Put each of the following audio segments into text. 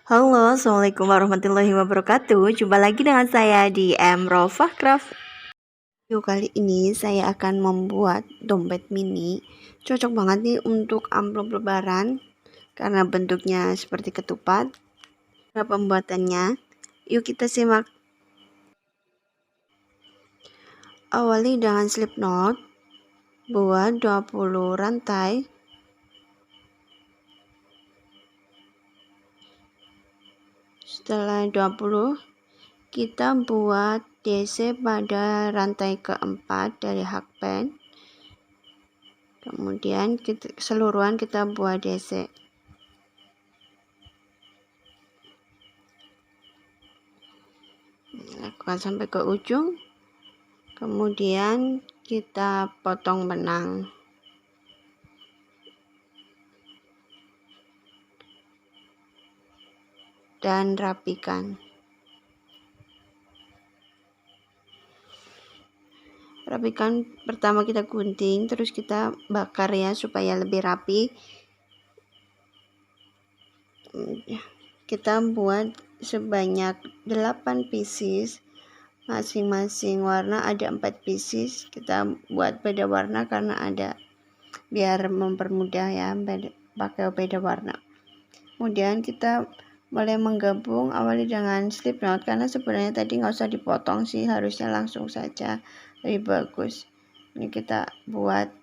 Halo, Assalamualaikum warahmatullahi wabarakatuh. Jumpa lagi dengan saya di Rofah Craft. Video kali ini saya akan membuat dompet mini. Cocok banget nih untuk amplop lebaran karena bentuknya seperti ketupat. Cara pembuatannya, yuk kita simak. Awali dengan slip knot. Buat 20 rantai. Setelah 20, kita buat DC pada rantai keempat dari hakpen. Kemudian keseluruhan kita buat DC. Lakukan sampai ke ujung. Kemudian kita potong benang. Dan rapikan. Rapikan, pertama kita gunting, terus kita bakar ya supaya lebih rapi. Kita buat sebanyak 8 pieces. Masing-masing warna ada 4 pieces. Kita buat beda warna karena ada biar mempermudah ya pakai beda warna. Kemudian kita mulai menggabung, awali dengan slip knot karena sebenarnya tadi nggak usah dipotong sih, harusnya langsung saja, lebih bagus. Ini kita buat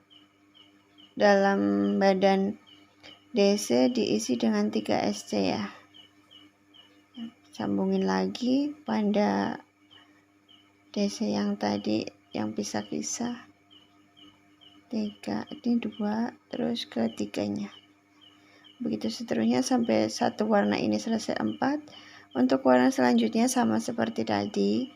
dalam badan DC diisi dengan 3 SC ya. Sambungin lagi pada DC yang tadi yang pisah-pisah. 3, ini 2, terus ketiganya. Begitu seterusnya sampai satu warna ini selesai 4. Untuk warna selanjutnya sama seperti tadi.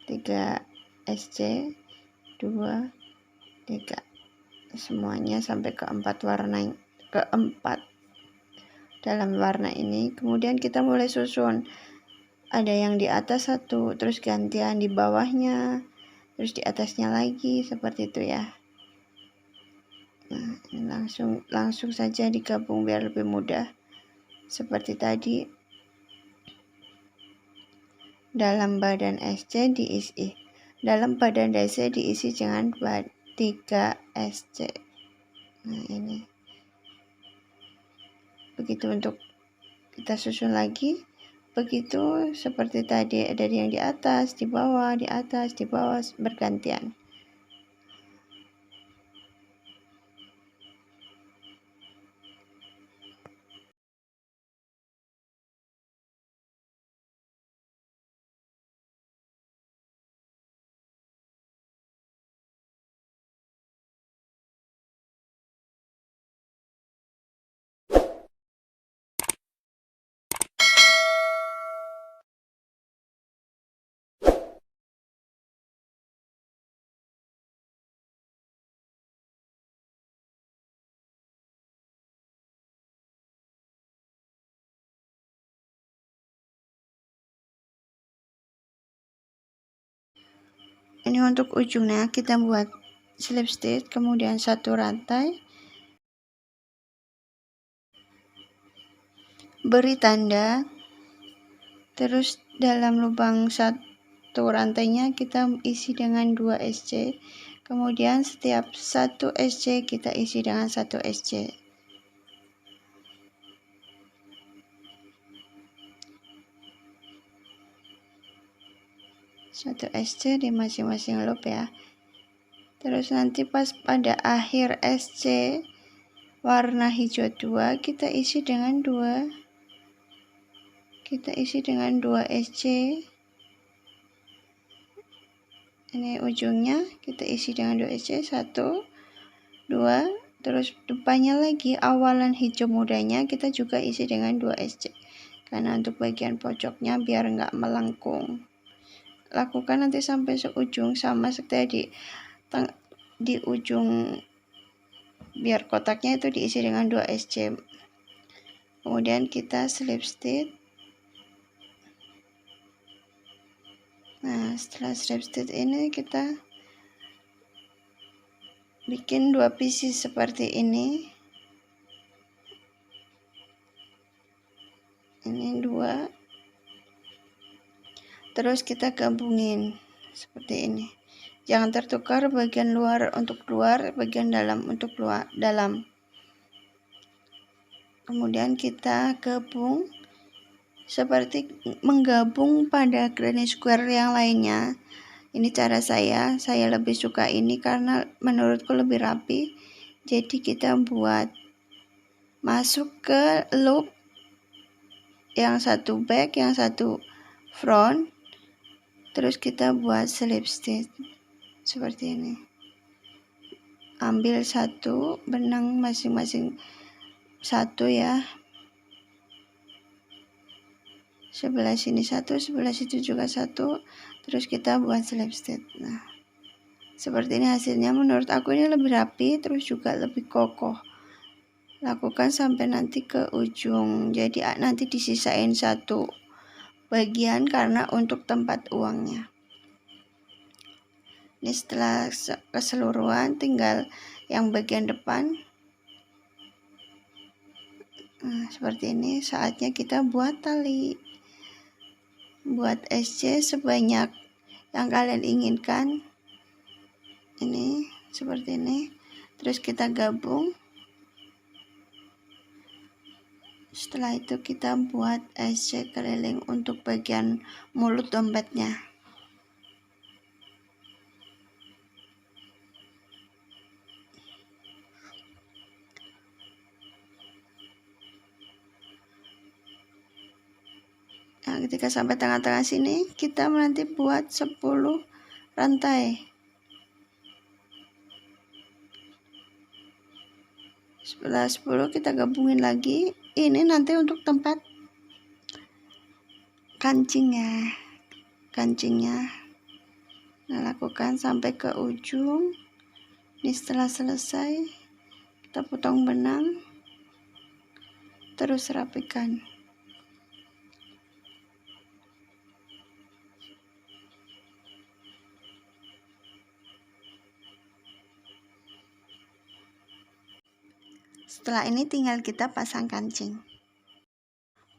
Tiga SC, 2, 3. Semuanya sampai keempat warna keempat dalam warna ini. Kemudian kita mulai susun. Ada yang di atas satu, terus gantian di bawahnya, terus di atasnya lagi, seperti itu ya. Nah, langsung saja digabung biar lebih mudah. Seperti tadi. Dalam badan SC diisi. Dalam badan DC diisi dengan 3 SC. Nah, ini. Begitu untuk kita susun lagi. Begitu seperti tadi, ada yang di atas, di bawah, di atas, di bawah, bergantian. Ini untuk ujungnya kita buat slip stitch, kemudian satu rantai, beri tanda, terus dalam lubang satu rantainya kita isi dengan 2 SC, kemudian setiap 1 SC kita isi dengan 1 SC. Satu SC di masing-masing loop ya. Terus nanti pas pada akhir SC warna hijau 2 kita isi dengan 2 SC. Ini ujungnya kita isi dengan 2 SC, 1, 2, terus depannya lagi awalan hijau mudanya kita juga isi dengan 2 SC. Karena untuk bagian pojoknya biar nggak melengkung. Lakukan nanti sampai seujung sama seperti di ujung, biar kotaknya itu diisi dengan 2 SC. Kemudian kita slip stitch. Nah, setelah slip stitch ini kita bikin 2 pieces seperti ini. Ini 2. Terus kita gabungin seperti ini. Jangan tertukar, bagian luar untuk luar, bagian dalam untuk luar dalam. Kemudian kita gabung seperti menggabung pada granny square yang lainnya. Ini cara saya lebih suka ini karena menurutku lebih rapi. Jadi kita buat masuk ke loop, yang satu back, yang satu front, terus kita buat slip stitch seperti ini. Ambil satu benang masing-masing satu ya, sebelah sini satu, sebelah situ juga satu, terus kita buat slip stitch. Nah, seperti ini hasilnya. Menurut aku ini lebih rapi, terus juga lebih kokoh. Lakukan sampai nanti ke ujung, jadi nanti disisain satu bagian karena untuk tempat uangnya. Ini setelah keseluruhan tinggal yang bagian depan. Nah, seperti ini. Saatnya kita buat tali, buat SC sebanyak yang kalian inginkan. Ini seperti ini. Terus kita gabung. Setelah itu kita buat SC keliling untuk bagian mulut dompetnya. Nah, ketika sampai tengah-tengah sini, kita nanti buat 10 rantai. Setelah 10 kita gabungin lagi. Ini nanti untuk tempat kancingnya. Nah, lakukan sampai ke ujung. Ini setelah selesai, kita potong benang, terus rapikan. Setelah ini tinggal kita pasang kancing.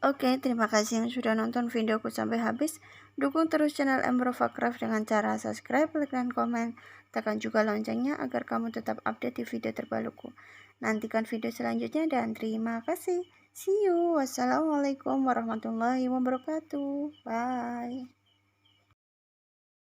Oke, terima kasih yang sudah nonton videoku sampai habis. Dukung terus channel Embrofa Craft dengan cara subscribe, like, dan komen. Tekan juga loncengnya agar kamu tetap update di video terbaruku. Nantikan video selanjutnya dan terima kasih. See you. Wassalamualaikum warahmatullahi wabarakatuh. Bye.